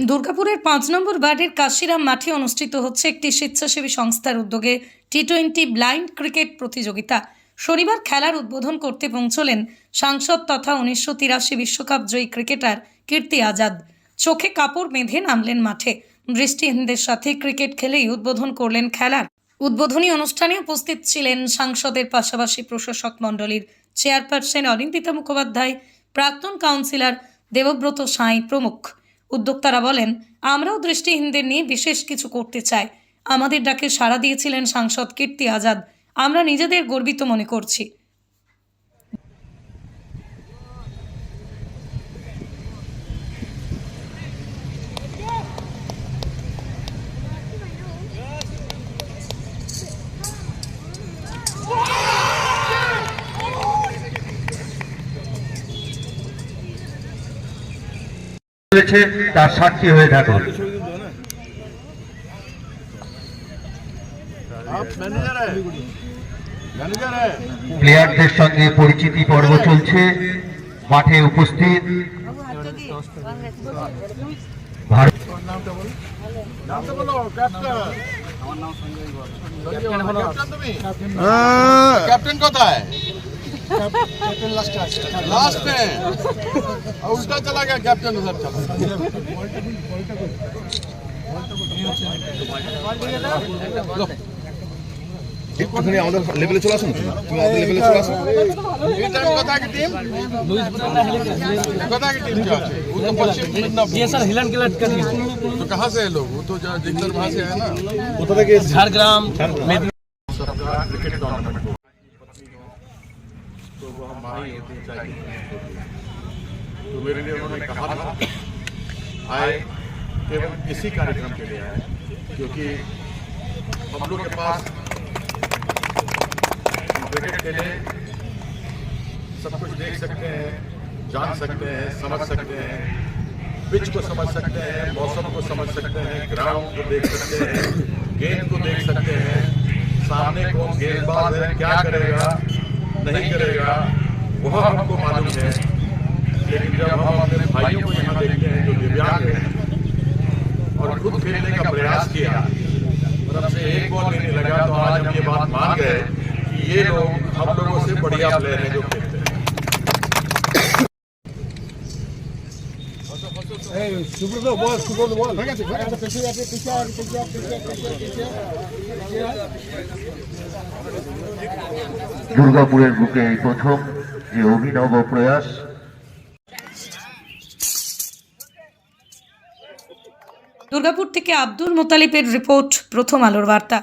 দুর্গাপুরের ৫ নম্বর ওয়ার্ডের কাশিরাম মাঠে অনুষ্ঠিত হচ্ছে একটি স্বেচ্ছাসেবী সংস্থার উদ্যোগে টি-20 ব্লাইন্ড ক্রিকেট প্রতিযোগিতা। শনিবার খেলার উদ্বোধন করতে পৌঁছলেন সাংসদ তথা ১৯৮৩ বিশ্বকাপ জয়ী ক্রিকেটার কীর্তি আজাদ। চোখে কাপড় বেঁধে নামলেন মাঠে। বৃষ্টিহীনদের সাথে ক্রিকেট খেলেই উদ্বোধন করলেন খেলার। উদ্বোধনী অনুষ্ঠানে উপস্থিত ছিলেন সাংসদের পাশাপাশি প্রশাসক মণ্ডলীর চেয়ারপারসন অনিন্দিতা মুখোপাধ্যায়, প্রাক্তন কাউন্সিলর দেবব্রত সাঁই প্রমুখ। উদ্যোক্তারা বলেন, আমরাও দৃষ্টিহীনদের নিয়ে বিশেষ কিছু করতে চাই। আমাদের ডাকে সাড়া দিয়েছিলেন সাংসদ কীর্তি আজাদ। আমরা নিজেদের গর্বিত মনে করছি। তার সাক্ষী হয়ে থাকুন। প্লেয়ারদের সঙ্গে পরিচিতি পর্ব চলছে। মাঠে উপস্থিত ক্যাপ্টেন কোথায়? लास्ट में उल्टा चला गया कैप्टन उधर चला। একটুখানি আমাদের লেভেলে চলে আসুন, তুমি আমাদের লেভেলে চলে আসো। ये टाइम कोथा की टीम कोथा की टीम क्या है? वो तो पश्चिम मिदनापुर। ये सर हिलन गिलट का तो कहाँ से है लोग? वो तो जिंदर वहाँ से है ना। কোথা থেকে झारग्राम सबका क्रिकेट टूर्नामेंट तो वो हमारी होती चाहिए। तो मेरे लिए उन्होंने कहा था आए केवल इसी कार्यक्रम के लिए आए, क्योंकि हम लोग के पास क्रिकेट के लिए सब कुछ देख सकते हैं, जान सकते हैं, समझ सकते हैं, पिच को समझ सकते हैं, मौसम को समझ सकते हैं, ग्राउंड को देख सकते हैं, गेंद को देख सकते हैं, सामने कौन गेंदबाज है, क्या करेगा नहीं करेगा वह हमको मालूम है। लेकिन जब हम अपने भाइयों को यहाँ देखते हैं जो दिव्यांग हैं और खुद खेलने का प्रयास किया और हमसे एक बॉल लेने लगा, तो आज हम ये बात मान गए कि ये लोग हम लोगों से बढ़िया प्लेयर हैं जो खेलते हैं। দুর্গাপুরের বুকে এই প্রথম যে অভিনব প্রয়াস। দুর্গাপুর থেকে আব্দুল মোতালিবের রিপোর্ট, প্রথম আলোর বার্তা।